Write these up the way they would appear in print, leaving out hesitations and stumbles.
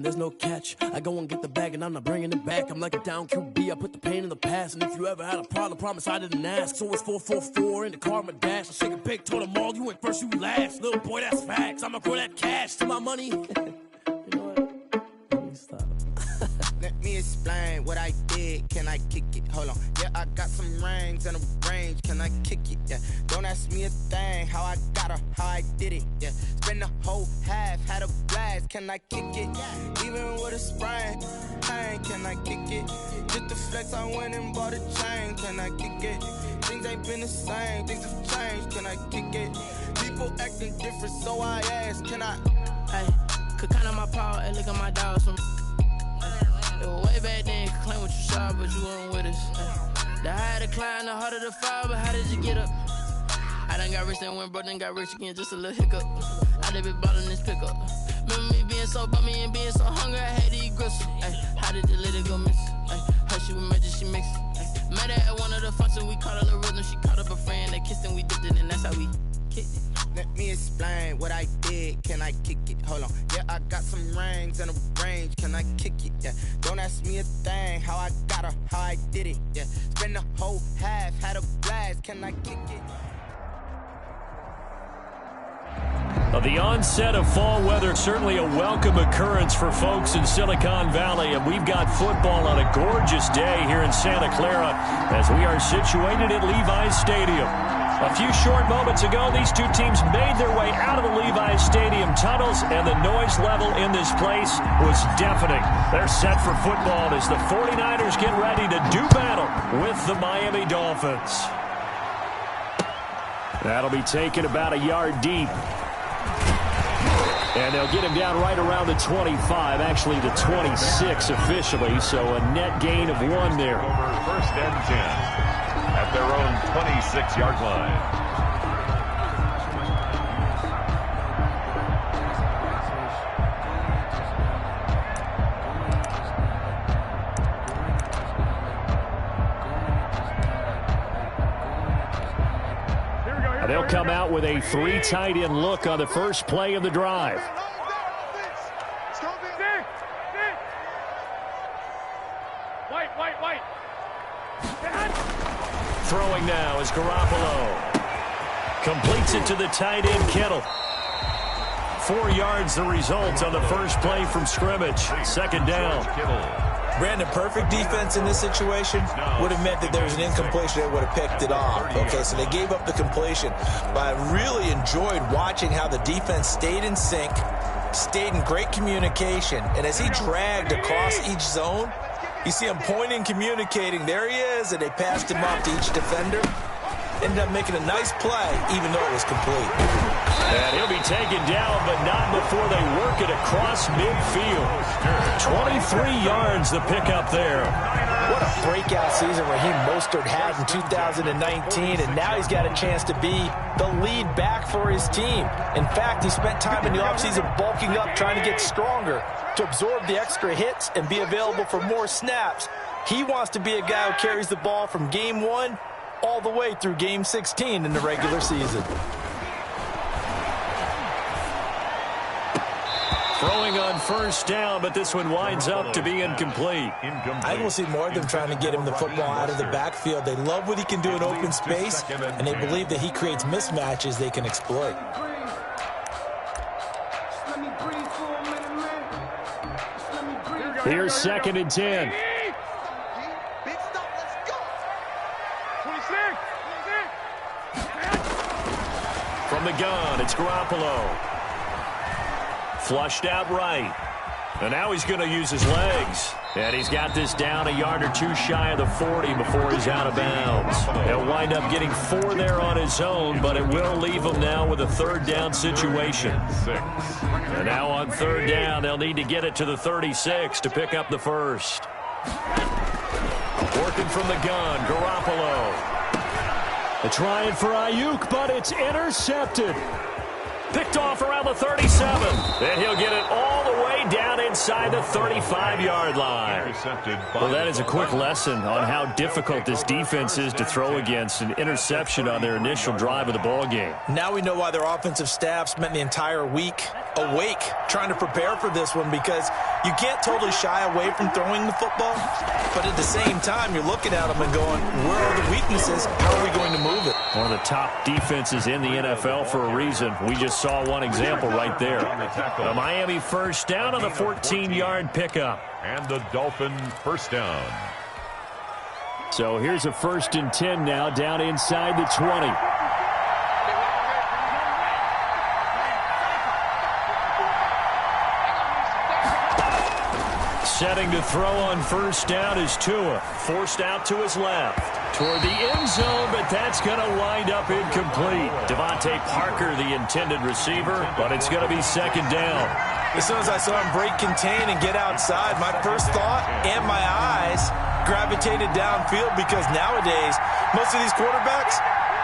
and there's no catch. I go and get the bag and I'm not bringing it back. I'm like a down QB, I put the pain in the past. And if you ever had a problem, promise I didn't ask. So it's 4-4-4 in the car, my dash. I shake a big, told them all, you went first, you last. Little boy, that's facts. I'ma grow that cash to my money. You know what? Let me stop. Let me explain what I did. Can I kick it? Hold on. Yeah, I got some rings and a range. Can I kick it? Yeah. Don't ask me a thing. How I got her, how I did it. Yeah. Spend the whole half, had a blast. Can I kick it? Even with a sprain. Hey, can I kick it? Just the flex, I went and bought a chain. Can I kick it? Things ain't been the same. Things have changed. Can I kick it? People acting different, so I ask. Can I? Hey, could count on my power. Hey, look at my dogs. Way back then, you could claim what you saw, but you weren't with us. The higher the climb, the harder the fall, but how did you get up? I done got rich, then went broke, then got rich again, just a little hiccup. I done been ballin' this pickup. Remember me being so bummy and being so hungry, I had to eat gristle. How did the lady go miss? Her she was magic, she mixed. Met her at one of the functions, we caught a little rhythm, she caught up a friend, they kissed and we dipped it, and that's how we kicked it. Let me explain what I did. Can I kick it? Hold on. Yeah, I got some rings and a range. Can I kick it? Yeah. Don't ask me a thing. How I got her, how I did it. Yeah. Spend the whole half, had a blast. Can I kick it? The onset of fall weather, certainly a welcome occurrence for folks in Silicon Valley, and we've got football on a gorgeous day here in Santa Clara as we are situated at Levi's Stadium. A few short moments ago, these two teams made their way out of the Levi's Stadium tunnels, and the noise level in this place was deafening. They're set for football as the 49ers get ready to do battle with the Miami Dolphins. That'll be taken about a yard deep. And they'll get him down right around the 25, actually the 26 officially, so a net gain of 1 there. Over first and 10 at their own 26-yard line. They'll come out with a 3 tight end look on the first play of the drive. Throwing now is Garoppolo. Completes it to the tight end, Kittle. 4 yards the result on the first play from scrimmage. Second down. Brandon, perfect defense in this situation would have meant that there was an incompletion that would have picked it off. Okay, so they gave up the completion. But I really enjoyed watching how the defense stayed in sync, stayed in great communication. And as he dragged across each zone, you see him pointing, communicating. There he is, and they passed him off to each defender. Ended up making a nice play, even though it was complete. And he'll be taken down, but not before they work it across midfield. 23 yards the pickup there. What a breakout season Raheem Mostert had in 2019, and now he's got a chance to be the lead back for his team. In fact, he spent time in the offseason bulking up, trying to get stronger to absorb the extra hits and be available for more snaps. He wants to be a guy who carries the ball from game 1 all the way through game 16 in the regular season. Throwing on first down, but this one winds up to be incomplete. I will see more of them trying to get him the football out of the backfield. They love what he can do in open space, and they believe that he creates mismatches they can exploit. Here's 2nd and 10. From the gun, it's Garoppolo. Flushed out right. And now he's going to use his legs. And he's got this down a yard or 2 shy of the 40 before he's out of bounds. He'll wind up getting 4 there on his own, but it will leave him now with a 3rd down situation. And now on 3rd down, they'll need to get it to the 36 to pick up the first. Working from the gun, Garoppolo. They're trying for Ayuk, but it's intercepted. Picked off around the 37. And he'll get it all the way down inside the 35-yard line. Well, that is a quick lesson on how difficult this defense is to throw against. An interception on their initial drive of the ballgame. Now we know why their offensive staff spent the entire week awake trying to prepare for this one, because You can't totally shy away from throwing the football, but at the same time, you're looking at them and going, where are the weaknesses? How are we going to move it? One of the top defenses in the NFL for a reason. We just saw one example right there. The Miami first down on the 14-yard pickup. And the Dolphins first down. So here's a 1st and 10 now, down inside the 20. Setting to throw on first down is Tua. Forced out to his left. Toward the end zone, but that's going to wind up incomplete. Devontae Parker, the intended receiver, but it's going to be second down. As soon as I saw him break contain and get outside, my first thought and my eyes gravitated downfield, because nowadays, most of these quarterbacks,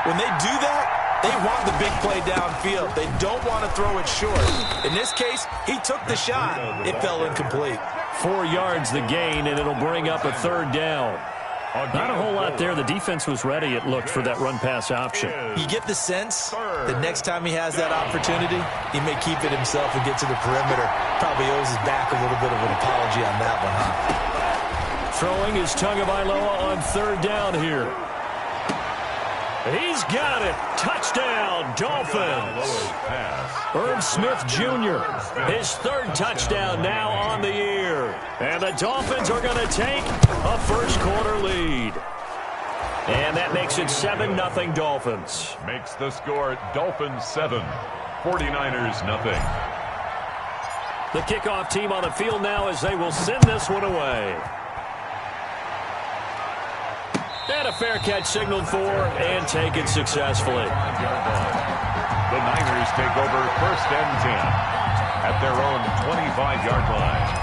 when they do that, they want the big play downfield. They don't want to throw it short. In this case, he took the shot. It fell incomplete. 4 yards the gain, and it'll bring up a third down. Not a whole lot there. The defense was ready, it looked, for that run-pass option. You get the sense that next time he has that opportunity, he may keep it himself and get to the perimeter. Probably owes his back a little bit of an apology on that one, huh? Throwing is Tagovailoa on third down here. He's got it. Touchdown, Dolphins. Irv Smith Jr., his 3rd touchdown now on the year. And the Dolphins are going to take a first-quarter lead. And that makes it 7-0 Dolphins. Makes the score Dolphins 7, 49ers nothing. The kickoff team on the field now as they will send this one away. And a fair catch signaled for and taken successfully. The Niners take over 1st and 10 at their own 25-yard line.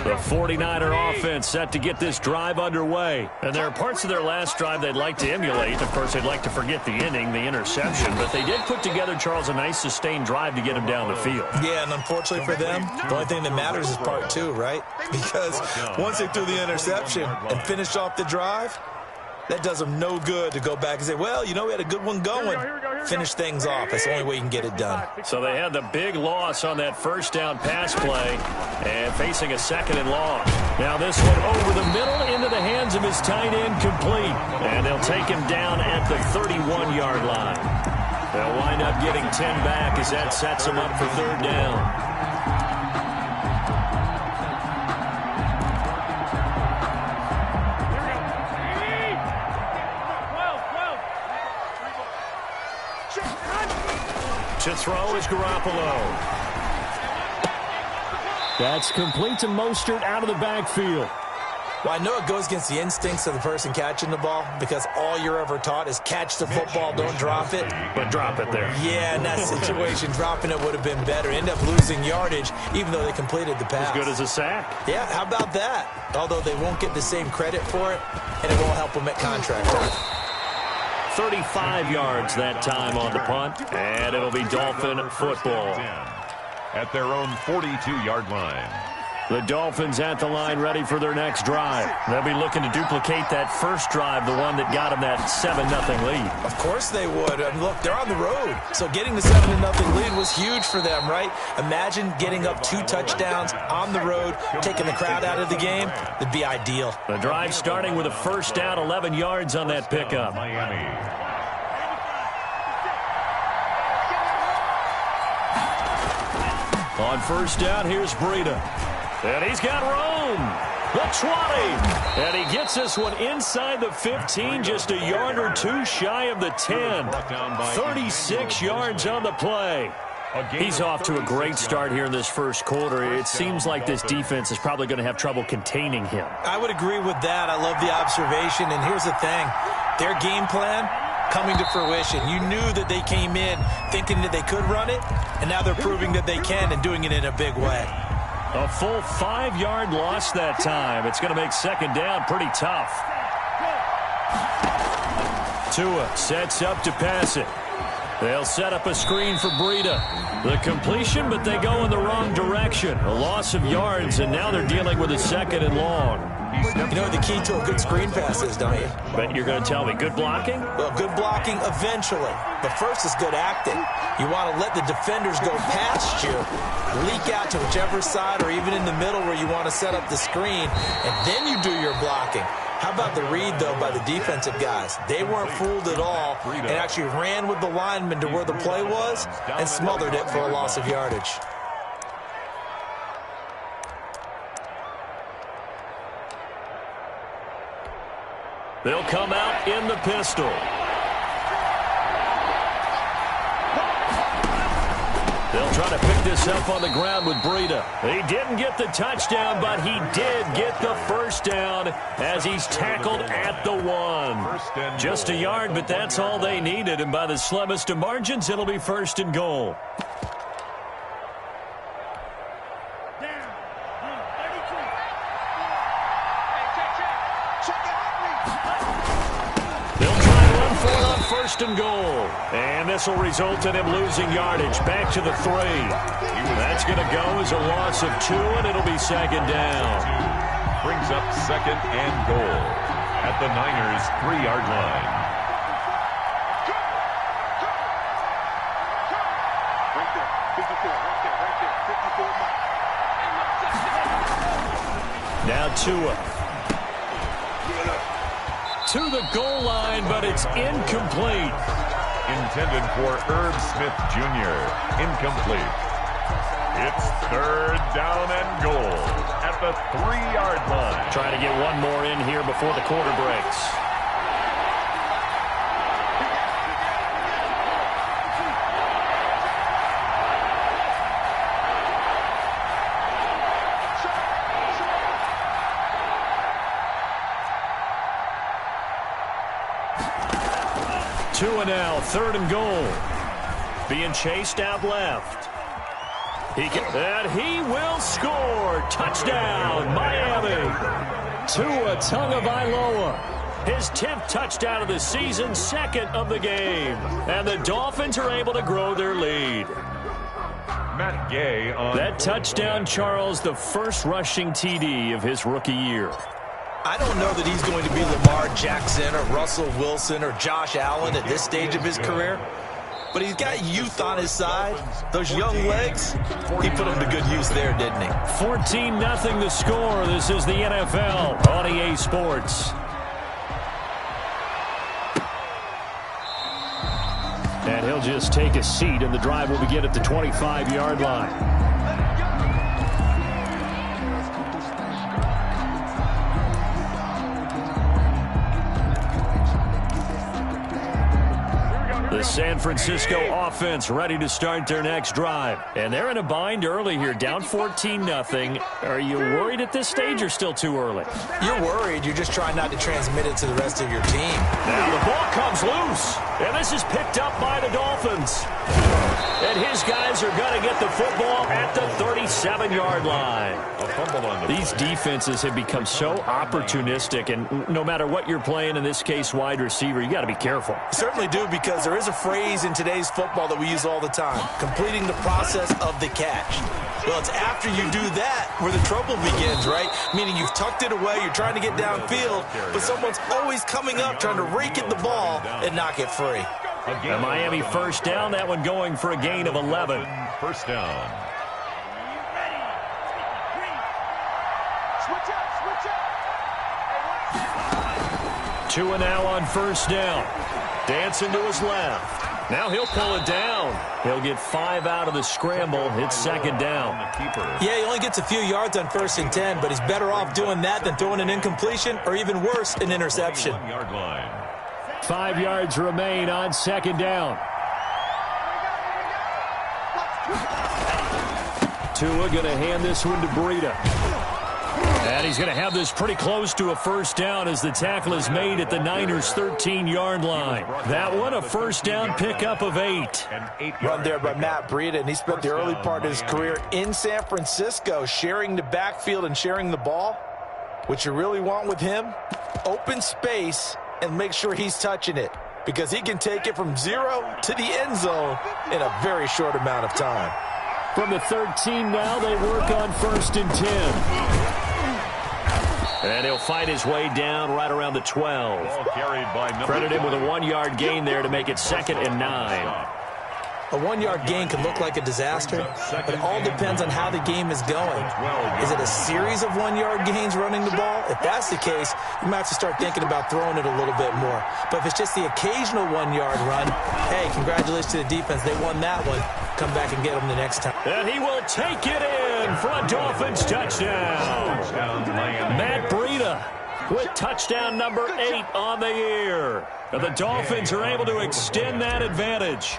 The 49er offense set to get this drive underway. And there are parts of their last drive they'd like to emulate. Of course, they'd like to forget the inning, the interception. But they did put together, Charles, a nice sustained drive to get them down the field. Yeah, and unfortunately for them, the only thing that matters is part 2, right? Because once they threw the interception and finished off the drive, that does them no good to go back and say, well, you know, we had a good one going. Finish things off. That's the only way you can get it done. So they had the big loss on that first down pass play and facing a 2nd and long. Now this one over the middle into the hands of his tight end, complete. And they'll take him down at the 31-yard line. They'll wind up getting 10 back as that sets them up for 3rd down. To throw is Garoppolo. That's complete to Mostert out of the backfield. Well, I know it goes against the instincts of the person catching the ball, because all you're ever taught is catch the football, don't drop it. But drop it there. Yeah, in that situation, dropping it would have been better. End up losing yardage, even though they completed the pass. As good as a sack. Yeah, how about that? Although they won't get the same credit for it, and it won't help them at contract time. 35 yards that time on the punt, and it'll be Dolphin football. At their own 42-yard line. The Dolphins at the line ready for their next drive. They'll be looking to duplicate that first drive, the one that got them that 7-0 lead. Of course they would. I mean, look, they're on the road. So getting the 7-0 lead was huge for them, right? Imagine getting up 2 touchdowns on the road, taking the crowd out of the game. It'd be ideal. The drive starting with a first down, 11 yards on that pickup. Miami. On first down, here's Breida. And he's got room. The 20. And he gets this one inside the 15, just a yard or 2 shy of the 10. 36 yards on the play. He's off to a great start here in this first quarter. It seems like this defense is probably going to have trouble containing him. I would agree with that. I love the observation. And here's the thing. Their game plan coming to fruition. You knew that they came in thinking that they could run it, and now they're proving that they can and doing it in a big way. A full 5-yard loss that time. It's going to make second down pretty tough. Tua sets up to pass it. They'll set up a screen for Breida. The completion, but they go in the wrong direction. A loss of yards, and now they're dealing with a 2nd and long. You know what the key to a good screen pass is, don't you? But you're going to tell me, good blocking? Well, good blocking eventually. But first is good acting. You want to let the defenders go past you, leak out to whichever side or even in the middle where you want to set up the screen, and then you do your blocking. How about the read, though, by the defensive guys? They weren't fooled at all and actually ran with the lineman to where the play was and smothered it for a loss of yardage. They'll come out in the pistol. They'll try to pick this up on the ground with Breida. He didn't get the touchdown, but he did get the first down as he's tackled at the 1. Just a yard, but that's all they needed, and by the slimmest of margins, it'll be 1st and goal. And goal. And this will result in him losing yardage. Back to the 3. That's going to go as a loss of 2, and it'll be 2nd down. Brings up 2nd and goal at the Niners' 3-yard line. Now Tua. To the goal line, but it's incomplete. Intended for Herb Smith Jr. Incomplete. It's 3rd down and goal at the 3-yard line. Trying to get one more in here before the quarter breaks. Tua now, 3rd and goal. Being chased out left. And he will score. Touchdown, Miami. Tua Tagovailoa. His 10th touchdown of the season, 2nd of the game. And the Dolphins are able to grow their lead. Matt Gay on that touchdown, Charles, the first rushing TD of his rookie year. I don't know that he's going to be Lamar Jackson or Russell Wilson or Josh Allen at this stage of his career, but he's got youth on his side. Those young legs, he put them to good use there, didn't he? 14-0 the score. This is the NFL on EA Sports. And he'll just take a seat, and the drive will begin at the 25-yard line. The San Francisco offense ready to start their next drive. And they're in a bind early here, down 14-0. Are you worried at this stage or still too early? You're worried. You're just trying not to transmit it to the rest of your team. Now the ball comes loose. And this is picked up by the Dolphins. And his guys are going to get the football at the 37-yard line. These defenses have become so opportunistic, and no matter what you're playing, in this case wide receiver, you got to be careful. You certainly do, because there is a phrase in today's football that we use all the time, completing the process of the catch. Well, it's after you do that where the trouble begins, right? Meaning you've tucked it away, you're trying to get downfield, but someone's always coming up trying to rake at the ball and knock it free. A Miami first down, that one going for a gain of 11. First down. Tua now on first down. Dancing to his left. Now he'll pull it down. He'll get 5 out of the scramble. It's 2nd down. Yeah, he only gets a few yards on 1st and 10, but he's better off doing that than throwing an incompletion or even worse, an interception. 5 yards remain on 2nd down. Tua going to hand this one to Breida. And he's going to have this pretty close to a first down as the tackle is made at the Niners' 13-yard line. That one a first down pickup of 8. Run there by Matt Breida, and he spent the early part of his career in San Francisco sharing the backfield and sharing the ball. What you really want with him, open space and make sure he's touching it, because he can take it from 0 to the end zone in a very short amount of time. From the 13 now, they work on 1st and 10. And he'll fight his way down right around the 12. Ball carried by Credit him with a 1-yard gain there to make it 2nd and 9. A 1-yard gain can look like a disaster, but it all depends on how the game is going. Is it a series of 1-yard gains running the ball? If that's the case, you might have to start thinking about throwing it a little bit more. But if it's just the occasional 1-yard run, hey, congratulations to the defense. They won that one. Come back and get them the next time. And he will take it in for a Dolphins touchdown. Matt Breida with touchdown number 8 on the year. And the Dolphins are able to extend that advantage.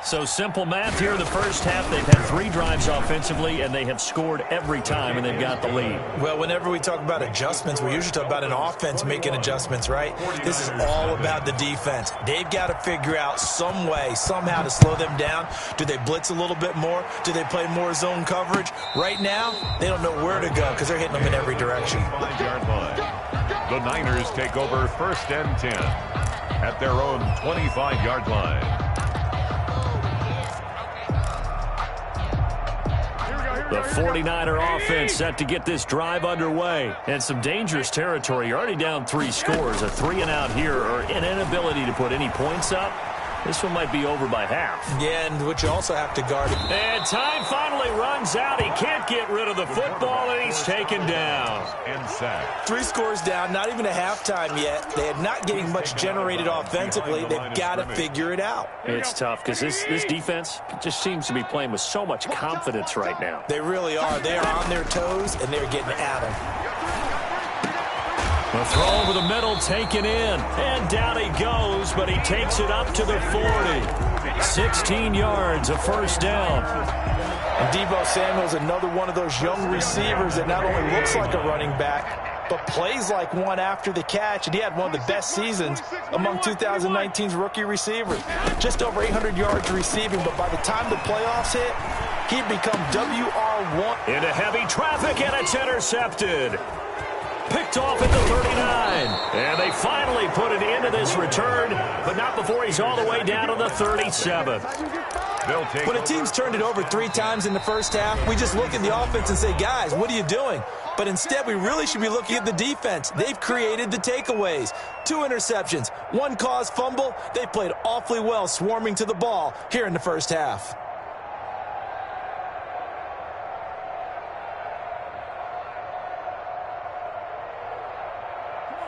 So simple math here in the first half. They've had 3 drives offensively, and they have scored every time, and they've got the lead. Well, whenever we talk about adjustments, we usually talk about an offense making adjustments, right? This is all about the defense. They've got to figure out some way, somehow to slow them down. Do they blitz a little bit more? Do they play more zone coverage? Right now, they don't know where to go because they're hitting them in every direction. 5-yard line. The Niners take over 1st and 10 at their own 25-yard line. The 49er offense set to get this drive underway. And some dangerous territory. You're already down 3 scores. A 3-and-out here, or an inability to put any points up. This one might be over by half. Yeah, and what you also have to guard. And time finally runs out. He can't get rid of the football, and he's taken down. And sacked. 3 scores down, not even a halftime yet. They are not getting much generated offensively. They've got to figure it out. It's tough because this defense just seems to be playing with so much confidence right now. They really are. They are on their toes, and they're getting at them. The throw over the middle taken in. And down he goes, but he takes it up to the 40. 16 yards, a first down. And Deebo Samuel's another one of those young receivers that not only looks like a running back, but plays like one after the catch. And he had one of the best seasons among 2019's rookie receivers. Just over 800 yards receiving, but by the time the playoffs hit, he'd become WR1. Into heavy traffic, and it's intercepted. Picked off at the 39. And they finally put it into this return, but not before he's all the way down to the 37. When a team's turned it over 3 times in the first half, we just look at the offense and say, guys, what are you doing? But instead, we really should be looking at the defense. They've created the takeaways. 2 interceptions, 1 caused fumble. They played awfully well swarming to the ball here in the first half.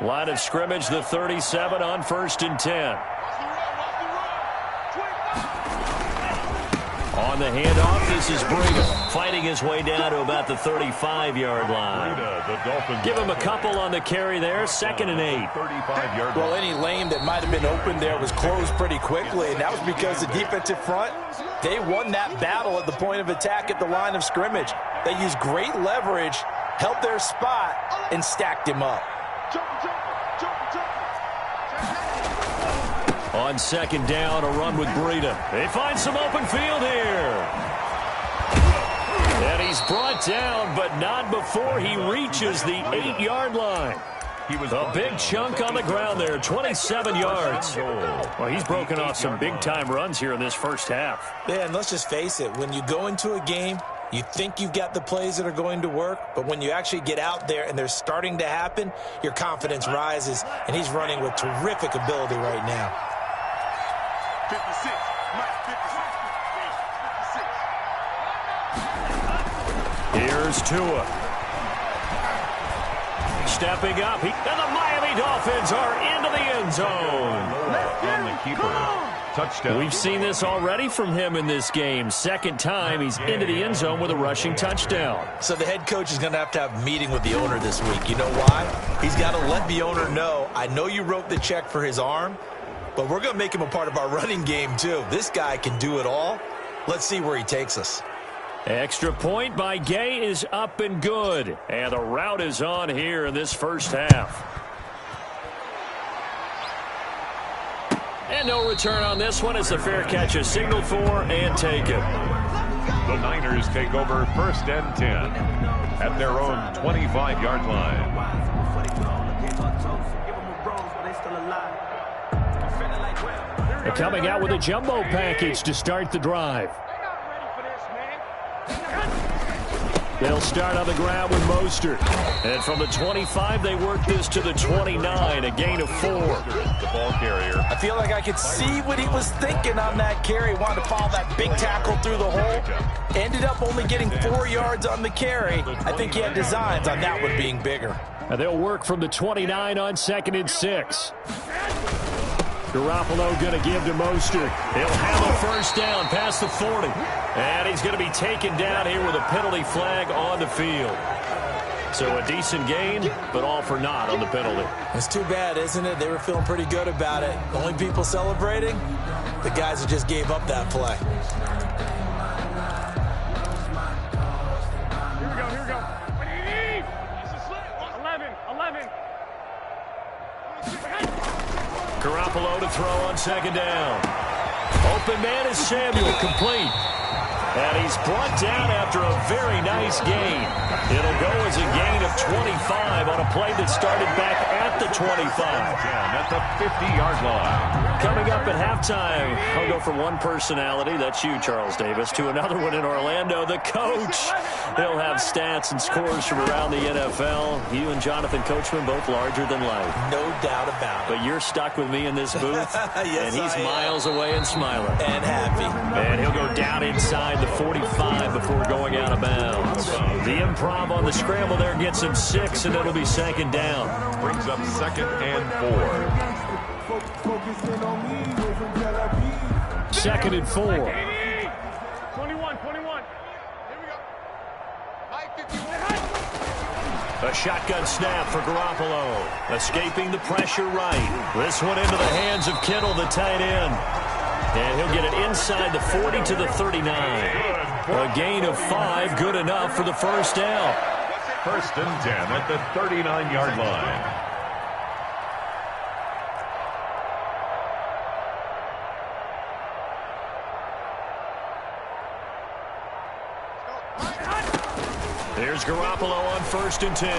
Line of scrimmage, the 37 on 1st and 10. On the handoff, this is Breida fighting his way down to about the 35-yard line. Give him a couple on the carry there, 2nd and 8. Well, any lane that might have been open there was closed pretty quickly, and that was because the defensive front, they won that battle at the point of attack at the line of scrimmage. They used great leverage, held their spot, and stacked him up. On 2nd down, a run with Breida. They find some open field here. And he's brought down, but not before he reaches the 8-yard line. A big chunk on the ground there, 27 yards. Well, he's broken off some big-time runs here in this first half. Yeah, and let's just face it. When you go into a game, you think you've got the plays that are going to work, but when you actually get out there and they're starting to happen, your confidence rises, and he's running with terrific ability right now. 56, Mike, 56. Here's Tua. Stepping up, and the Miami Dolphins are into the end zone. On the keeper. Touchdown. We've seen this already from him in this game. 2nd time, he's into the end zone with a rushing touchdown. So the head coach is going to have a meeting with the owner this week. You know why? He's got to let the owner know, I know you wrote the check for his arm, but we're going to make him a part of our running game too. This guy can do it all. Let's see where he takes us. Extra point by Gay is up and good. And the route is on here in this first half. And no return on this one. It's a fair catch, a signal for and taken. The Niners take over 1st and 10 at their own 25-yard line. They're coming out with a jumbo package to start the drive. They'll start on the ground with Mostert. And from the 25, they work this to the 29, a gain of 4. The ball carrier. I feel like I could see what he was thinking on that carry. Wanted to follow that big tackle through the hole. Ended up only getting 4 yards on the carry. I think he had designs on that one being bigger. And they'll work from the 29 on 2nd and 6. Garoppolo going to give to Mostert. He'll have a first down past the 40. And he's going to be taken down here with a penalty flag on the field. So a decent gain, but all for naught on the penalty. It's too bad, isn't it? They were feeling pretty good about it. The only people celebrating, the guys who just gave up that play. Here we go. 11. Garoppolo to throw on 2nd down. Open man is Samuel, complete. And he's brought down after a very nice gain. It'll go as a gain of 25 on a play that started back at the 25. Down at the 50-yard line. Coming up at halftime, I'll go from one personality, that's you, Charles Davis, to another one in Orlando, the coach. He'll have stats and scores from around the NFL. You and Jonathan Coachman, both larger than life. No doubt about it. But you're stuck with me in this booth, yes, and he's miles away and smiling. And happy. And he'll go down inside the 45 before going out of bounds. The improv on the scramble there gets him 6, and it'll be 2nd down. Brings up 2nd and 4. 2nd and 4. 21. Here we go. A shotgun snap for Garoppolo. Escaping the pressure right. This one into the hands of Kittle, the tight end. And he'll get it inside the 40 to the 39. A gain of 5, good enough for the first down. 1st and 10 at the 39-yard line. There's Garoppolo on 1st and 10.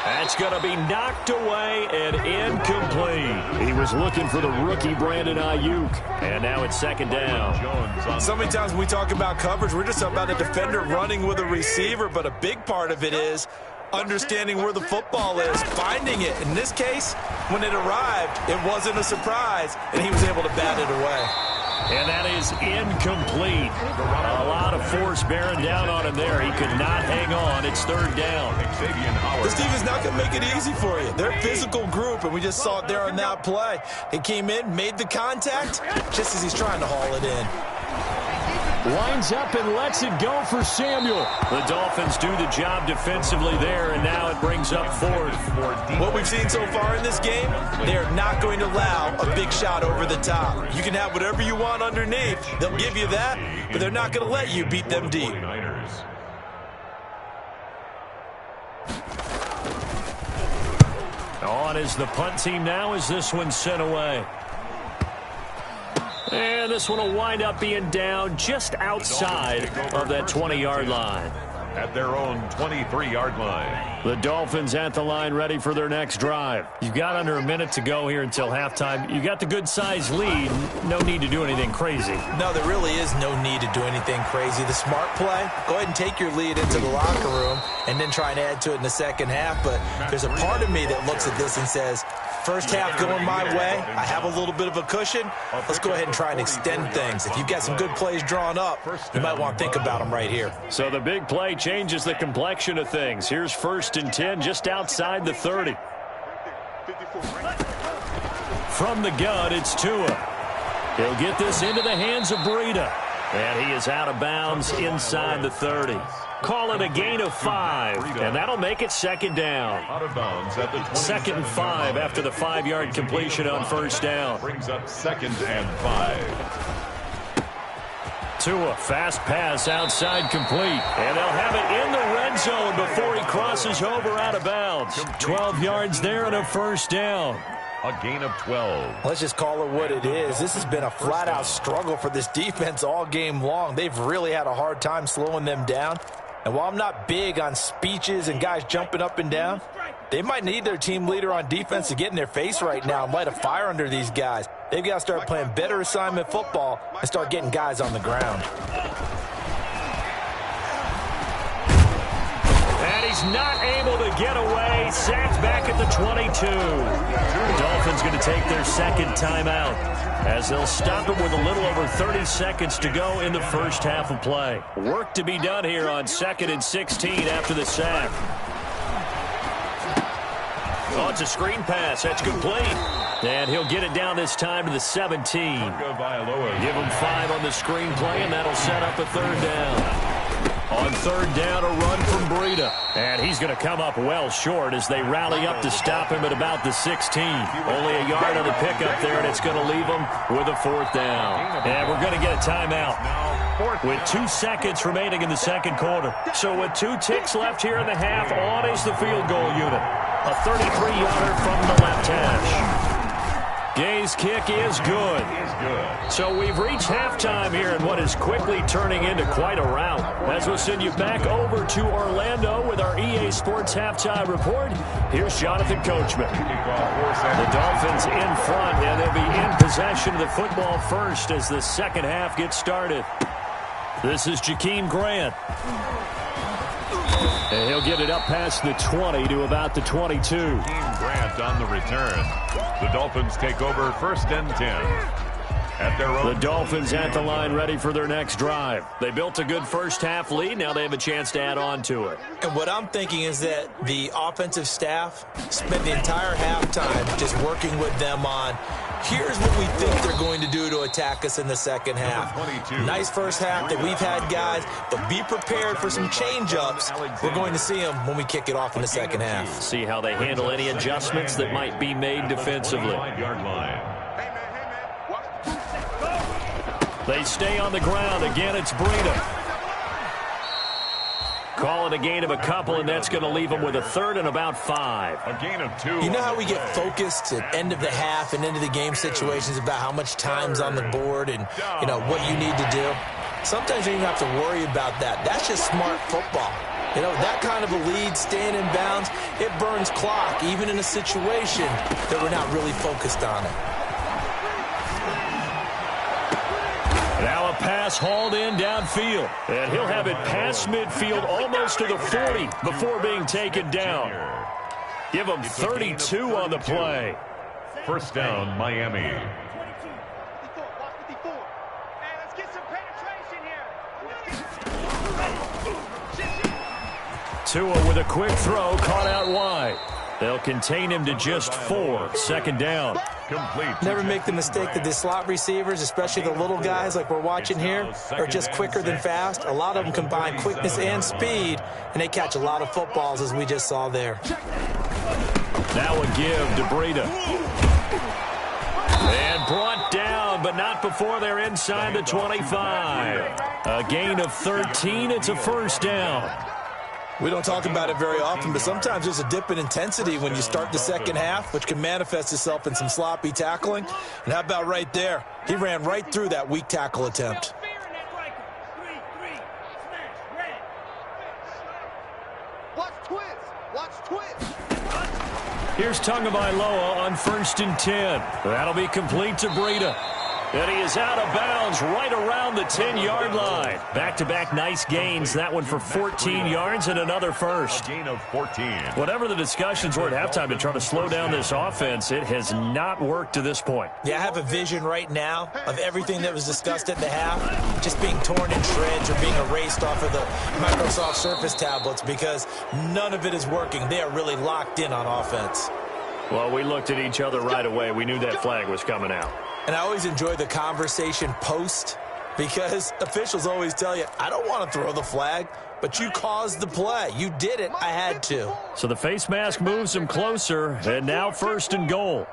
That's going to be knocked away and incomplete. He was looking for the rookie Brandon Ayuk. And now it's 2nd down. So many times when we talk about coverage, we're just about a defender running with a receiver, but a big part of it is understanding where the football is, finding it. In this case, when it arrived, it wasn't a surprise, and he was able to bat it away. And that is incomplete. A lot of force bearing down on him there. He could not hang on. It's 3rd down. This defense not going to make it easy for you. They're a physical group, and we just saw it there on that play. He came in, made the contact, just as he's trying to haul it in. Lines up and lets it go for Samuel. The Dolphins do the job defensively there, and now it brings up 4th. What we've seen so far in this game, they are not going to allow a big shot over the top. You can have whatever you want underneath. They'll give you that, but they're not going to let you beat them deep. On is the punt team now as this one's sent away. And this one will wind up being down just outside of that 20-yard line. At their own 23-yard line. The Dolphins at the line ready for their next drive. You've got under a minute to go here until halftime. You got the good-sized lead. No need to do anything crazy. No, there really is no need to do anything crazy. The smart play, go ahead and take your lead into the locker room and then try and add to it in the second half. But there's a part of me that looks at this and says, first half going my way, I have a little bit of a cushion. Let's go ahead and try and extend things. If you've got some good plays drawn up, you might want to think about them right here. So the big play changes the complexion of things. Here's 1st and 10 just outside the 30. From the gun, it's Tua. He'll get this into the hands of Breida. And he is out of bounds inside the 30. Call it a gain of 5, and that'll make it 2nd down. Out of bounds at the 2nd and 5 after the 5-yard completion on 1st down. Brings up 2nd and 5. Tua, fast pass outside complete. And they'll have it in the red zone before he crosses over out of bounds. 12 yards there and a first down. A gain of 12. Let's just call it what it is. This has been a flat-out struggle for this defense all game long. They've really had a hard time slowing them down. And while I'm not big on speeches and guys jumping up and down, they might need their team leader on defense to get in their face right now and light a fire under these guys. They've got to start playing better assignment football and start getting guys on the ground. he's not able to get away. Sacked back at the 22. The Dolphins going to take their second timeout as they'll stop him with a little over 30 seconds to go in the first half of play. Work to be done here on 2nd and 16 after the sack. Oh, it's a screen pass. That's complete. And he'll get it down this time to the 17. Give him 5 on the screen play, and that'll set up a third down. On third down, a run from Breida. And he's going to come up well short as they rally up to stop him at about the 16. Only a yard on the pickup there, and it's going to leave him with a fourth down. And we're going to get a timeout with 2 seconds remaining in the second quarter. So with 2 ticks left here in the half, on is the field goal unit. A 33-yarder from the left hash. Gay's kick is good. So we've reached halftime here in what is quickly turning into quite a rout. As we'll send you back over to Orlando with our EA Sports Halftime Report, here's Jonathan Coachman. The Dolphins in front, and they'll be in possession of the football first as the second half gets started. This is Jakeem Grant. And he'll get it up past the 20 to about the 22. Jakeem Grant on the return. The Dolphins take over 1st and 10. At their own. The Dolphins at the line ready for their next drive. They built a good first half lead. Now they have a chance to add on to it. And what I'm thinking is that the offensive staff spent the entire halftime just working with them on, here's what we think they're going to do to attack us in the second half. Nice first half that we've had, guys, but be prepared for some change-ups. We're going to see them when we kick it off in the second half. See how they handle any adjustments that might be made defensively. They stay on the ground. Again, it's Breida. Call it a gain of a couple, and that's going to leave them with a third and about 5. A gain of 2. You know how we get focused at end of the half and into the game situations about how much time's on the board and, you know, what you need to do? Sometimes you don't even have to worry about that. That's just smart football. You know, that kind of a lead, staying in bounds, it burns clock, even in a situation that we're not really focused on it. Now a pass hauled in downfield. And he'll have it past midfield almost to the 40 before being taken down. Give him 32 on the play. First down, Miami. Tua with a quick throw, caught out wide. They'll contain him to just 4. Second down. Complete. Never make the mistake that the slot receivers, especially the little guys like we're watching here, are just quicker than fast. A lot of them combine quickness and speed, and they catch a lot of footballs, as we just saw there. Now a give to Breida. And brought down, but not before they're inside the 25. A gain of 13. It's a first down. We don't talk about it very often, but sometimes there's a dip in intensity when you start the second half, which can manifest itself in some sloppy tackling. And how about right there? He ran right through that weak tackle attempt. Here's Tagovailoa on 1st and 10. That'll be complete to Breida. And he is out of bounds right around the 10-yard line. Back-to-back nice gains. That one for 14 yards and another first. A gain of 14. Whatever the discussions were at halftime to try to slow down this offense, it has not worked to this point. Yeah, I have a vision right now of everything that was discussed at the half just being torn in shreds or being erased off of the Microsoft Surface tablets because none of it is working. They are really locked in on offense. Well, we looked at each other right away. We knew that flag was coming out. And I always enjoy the conversation post because officials always tell you, I don't want to throw the flag, but you caused the play. You did it. I had to. So the face mask moves him closer, and now 1st and goal.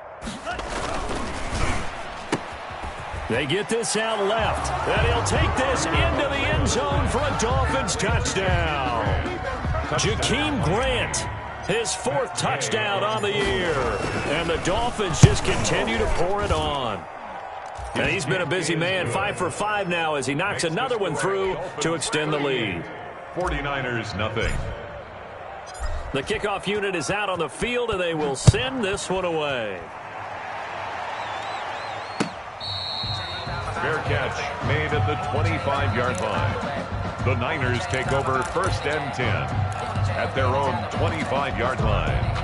They get this out left, and he'll take this into the end zone for a Dolphins touchdown. Jakeem Grant, his 4th touchdown on the year. And the Dolphins just continue to pour it on. And he's been a busy man, 5 for 5 now as he knocks another one through to extend the lead. 49ers, nothing. The kickoff unit is out on the field, and they will send this one away. Fair catch made at the 25-yard line. The Niners take over 1st and 10. at their own 25-yard line.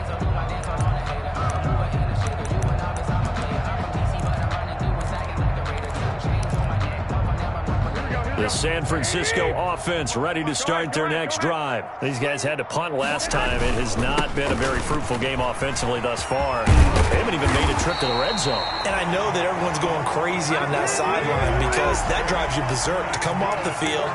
The San Francisco offense ready to start their next drive. These guys had to punt last time. It has not been a very fruitful game offensively thus far. They haven't even made a trip to the red zone. And I know that everyone's going crazy on that sideline because that drives you berserk to come off the field,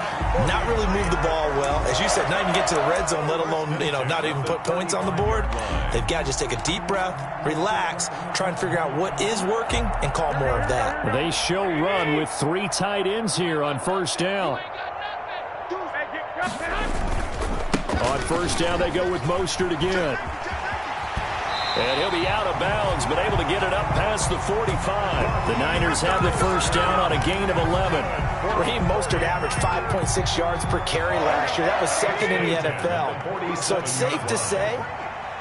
not really move the ball well. As you said, not even get to the red zone, let alone, not even put points on the board. They've got to just take a deep breath, relax, try and figure out what is working, and call more of that. They show run with 3 tight ends here on first down. On first down, they go with Mostert again. And he'll be out of bounds, but able to get it up past the 45. The Niners have the first down on a gain of 11. Raheem Mostert averaged 5.6 yards per carry last year. That was second in the NFL. So it's safe to say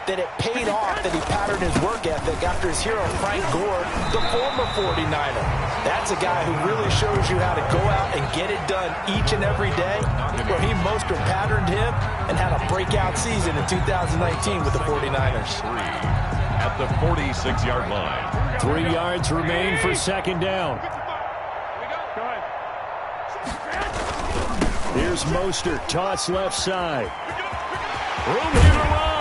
that it paid off that he patterned his work ethic after his hero Frank Gore, the former 49er. That's a guy who really shows you how to go out and get it done each and every day. Raheem Mostert patterned him and had a breakout season in 2019 with the 49ers. At the 46-yard line. 3 yards remain for second down. Here's Mostert, toss left side. Room here to run.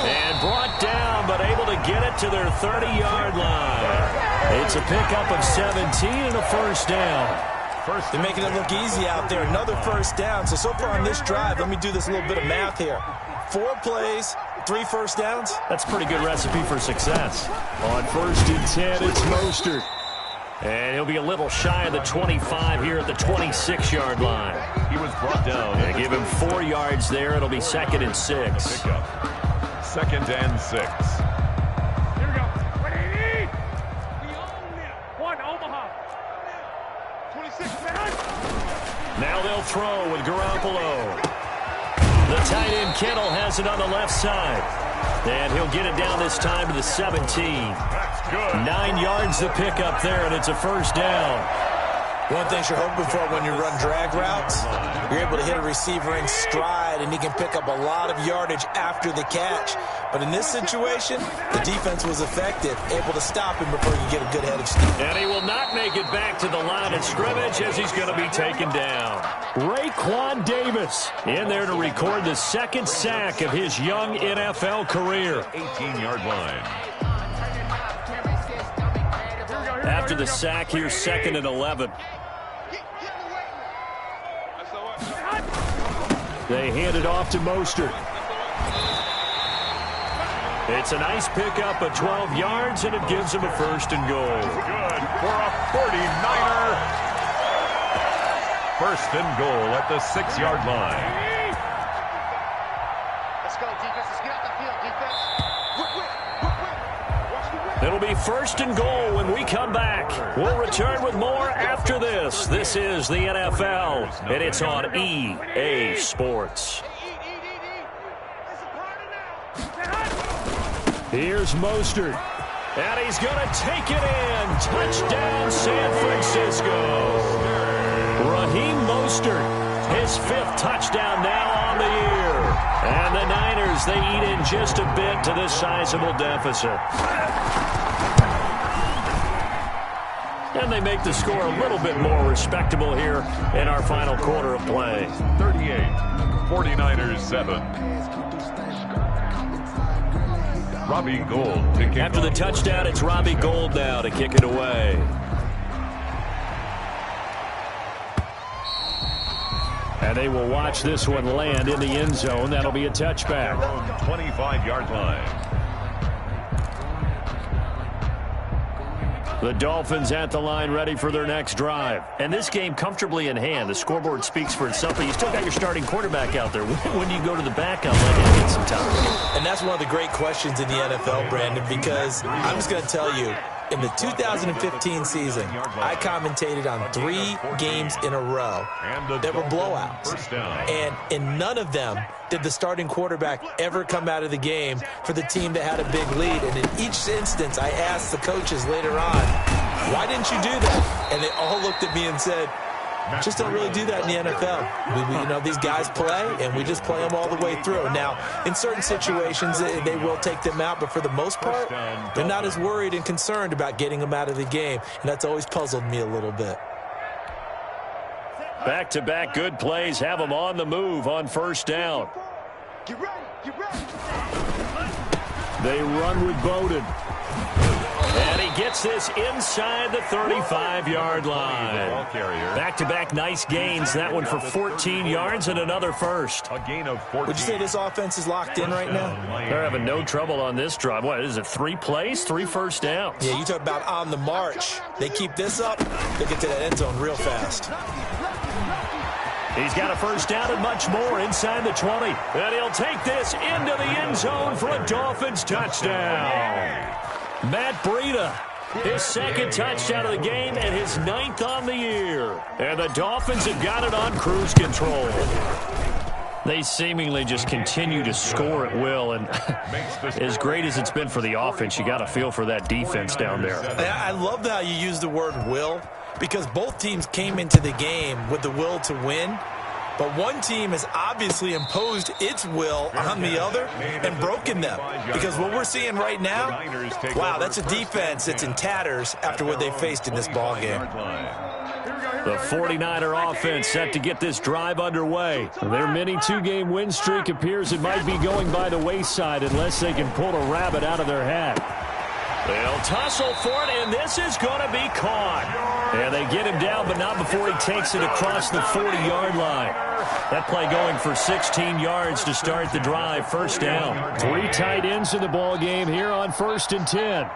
And brought down, but able to get it to their 30-yard line. It's a pickup of 17 and a first down. They're making it look easy out there. Another first down. So far on this drive, let me do this little bit of math here. 4 plays, 3 first downs. That's a pretty good recipe for success. On first and 10, it's Mostert. And he'll be a little shy of the 25 here at the 26-yard line. He was brought down. They give him 4 yards there. It'll be 2nd and 6. 2nd and 6. Here we go. 1, Omaha. 26, man. Now they'll throw with Garoppolo. The tight end Kittle has it on the left side. And he'll get it down this time to the 17. That's good. 9 yards to pick up there, and it's a first down. One thing you're hoping for when you run drag routes, you're able to hit a receiver in stride, and he can pick up a lot of yardage after the catch. But in this situation, the defense was effective, able to stop him before you get a good head of steam. And he will not make it back to the line of scrimmage as he's going to be taken down. Raekwon Davis in there to record the 2nd sack of his young NFL career. 18-yard line. After the sack, here's 2nd and 11. They hand it off to Mostert. It's a nice pickup of 12 yards, and it gives him a 1st and goal. Good for a 49er. 1st and goal at the 6-yard line. Let's go, defense. Let's get out the field, defense. It'll be 1st and goal when we come back. We'll return with more after this. This is the NFL, and it's on EA Sports. Here's Mostert, and he's going to take it in. Touchdown, San Francisco. Raheem Mostert, his 5th touchdown now on the year. And the Niners, they eat in just a bit to this sizable deficit. And they make the score a little bit more respectable here in our final quarter of play. 38, 49ers 7. Robbie Gould to kick After the touchdown, it's Robbie Gould now to kick it away. And they will watch this one land in the end zone. That'll be a touchback. 25-yard line. The Dolphins at the line ready for their next drive. And this game comfortably in hand. The scoreboard speaks for itself, but you still got your starting quarterback out there. When do you go to the backup? Let him get some time. And that's one of the great questions in the NFL, Brandon, because I'm just going to tell you, in the 2015 season, I commentated on 3 games in a row that were blowouts. And in none of them did the starting quarterback ever come out of the game for the team that had a big lead. And in each instance, I asked the coaches later on, why didn't you do that? And they all looked at me and said, Just don't really do that in the NFL. These guys play, and we just play them all the way through. Now, in certain situations, they will take them out, but for the most part, they're not as worried and concerned about getting them out of the game, and that's always puzzled me a little bit. Back-to-back good plays have them on the move on first down. Get ready, get ready. They run with Bowden. And he gets this inside the 35-yard line. Back-to-back nice gains. That one for 14 yards and another first. A gain of 14. Would you say this offense is locked in right now? They're having no trouble on this drive. What is it, 3 plays, 3 first downs? Yeah, you talk about on the march. They keep this up, they get to that end zone real fast. He's got a first down and much more inside the 20. And he'll take this into the end zone for a Dolphins touchdown. Matt Breida, his second touchdown of the game and his 9th on the year. And the Dolphins have got it on cruise control. They seemingly just continue to score at will, and as great as it's been for the offense, you got to feel for that defense down there. I love how you use the word will, because both teams came into the game with the will to win. But one team has obviously imposed its will on the other and broken them. Because what we're seeing right now, wow, that's a defense that's in tatters after what they faced in this ballgame. The 49er offense set to get this drive underway. Their mini 2-game win streak appears it might be going by the wayside unless they can pull a rabbit out of their hat. They'll tussle for it, and this is going to be caught. And they get him down, but not before he takes it across the 40-yard line. That play going for 16 yards to start the drive. First down. 3 tight ends in the ball game here on 1st and 10.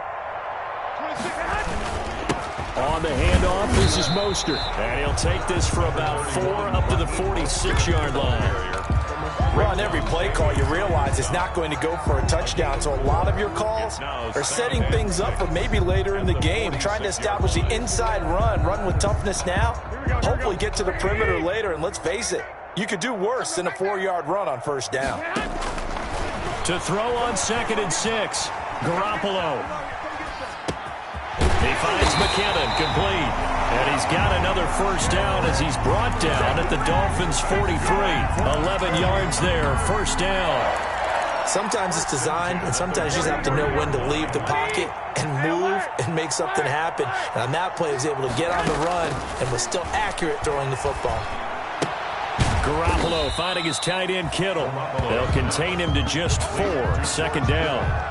On the handoff, this is Mostert. And he'll take this for about 4 up to the 46-yard line. Well, on every play call, you realize it's not going to go for a touchdown. So a lot of your calls are setting things up for maybe later in the game, trying to establish the inside run with toughness now, hopefully get to the perimeter later. And let's face it, you could do worse than a 4-yard run on first down. To throw on 2nd and 6, Garoppolo. He finds McKinnon, complete. And he's got another first down as he's brought down at the Dolphins' 43. 11 yards there, first down. Sometimes it's designed, and sometimes you just have to know when to leave the pocket and move and make something happen. And on that play, he was able to get on the run and was still accurate throwing the football. Garoppolo finding his tight end, Kittle. They'll contain him to just 4, 2nd down.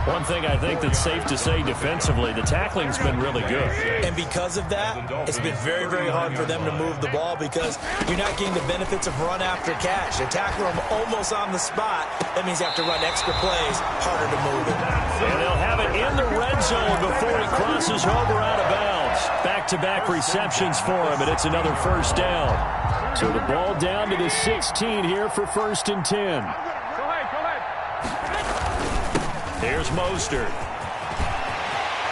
One thing I think that's safe to say defensively, the tackling's been really good. And because of that, it's been very, very hard for them to move the ball because you're not getting the benefits of run after catch. They tackle them almost on the spot. That means you have to run extra plays, harder to move it. And they'll have it in the red zone before he crosses over out of bounds. Back-to-back receptions for him, and it's another first down. So the ball down to the 16 here for 1st and 10. Here's Mostert.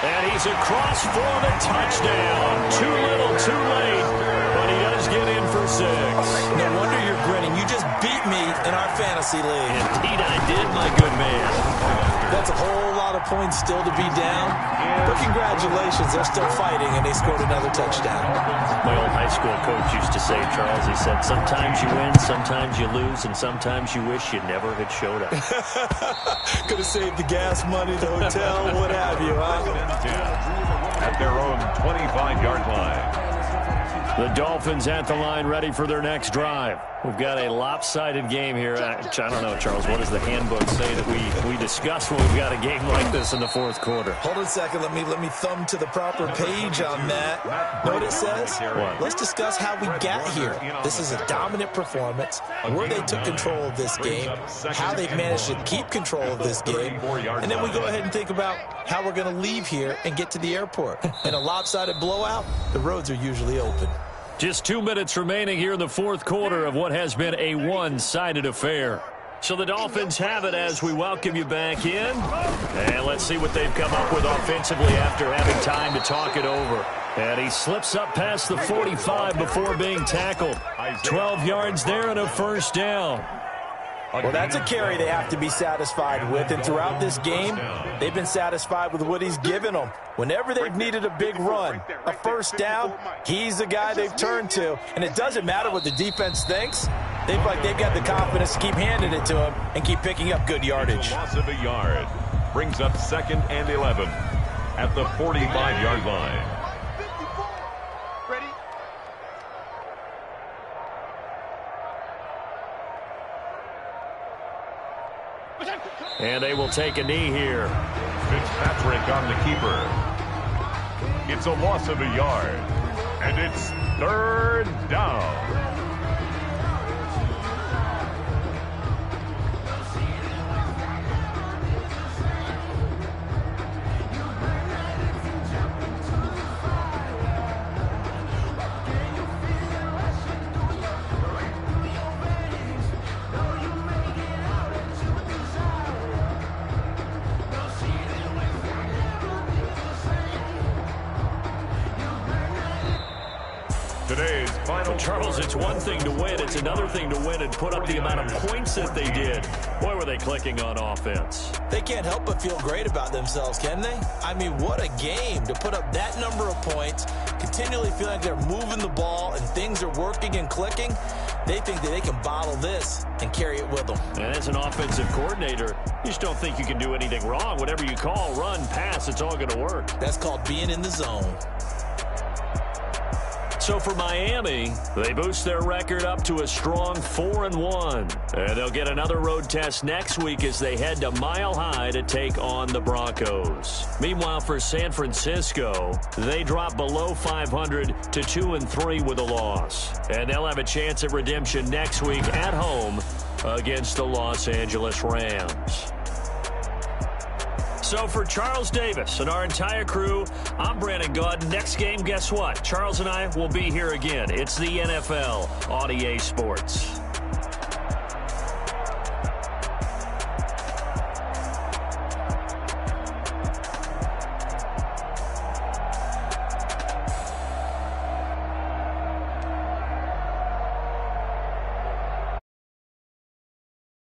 And he's across for the touchdown. Too little, too late. But he does get in for 6. No wonder you're grinning. You just beat me in our fantasy league. Indeed I did, my good man. That's a whole lot of points still to be down. But congratulations, they're still fighting, and they scored another touchdown. My old high school coach used to say, Charles, he said, sometimes you win, sometimes you lose, and sometimes you wish you never had showed up. Could have saved the gas money, the hotel, what have you, huh? At their own 25-yard line. The Dolphins at the line ready for their next drive. We've got a lopsided game here. I don't know, Charles, what does the handbook say that we discuss when we've got a game like this in the 4th quarter? Hold on a second. Let me thumb to the proper page on that. Know what it says? What? Let's discuss how we got here. This is a dominant performance, where they took control of this game, how they've managed to keep control of this game, and then we go ahead and think about how we're going to leave here and get to the airport. In a lopsided blowout, the roads are usually open. Just 2 minutes remaining here in the 4th quarter of what has been a one-sided affair. So the Dolphins have it as we welcome you back in. And let's see what they've come up with offensively after having time to talk it over. And he slips up past the 45 before being tackled. 12 yards there and a first down. Well, that's a carry they have to be satisfied with, and throughout this game, they've been satisfied with what he's given them. Whenever they've needed a big run, a first down, he's the guy they've turned to, and it doesn't matter what the defense thinks. They feel like they've got the confidence to keep handing it to him and keep picking up good yardage. Loss of a yard brings up 2nd and 11 at the 45-yard line. And they will take a knee here. Fitzpatrick on the keeper. It's a loss of a yard. And it's 3rd down. Today's final. Charles, it's one thing to win. It's another thing to win and put up the amount of points that they did. Boy, were they clicking on offense. They can't help but feel great about themselves, can they? I mean, what a game to put up that number of points, continually feeling like they're moving the ball and things are working and clicking. They think that they can bottle this and carry it with them. And as an offensive coordinator, you just don't think you can do anything wrong. Whatever you call, run, pass, it's all going to work. That's called being in the zone. So for Miami, they boost their record up to a strong 4-1. And they'll get another road test next week as they head to Mile High to take on the Broncos. Meanwhile, for San Francisco, they drop below 500 to 2-3 with a loss. And they'll have a chance at redemption next week at home against the Los Angeles Rams. So for Charles Davis and our entire crew, I'm Brandon Gaudin. Next game, guess what? Charles and I will be here again. It's the NFL on EA Sports.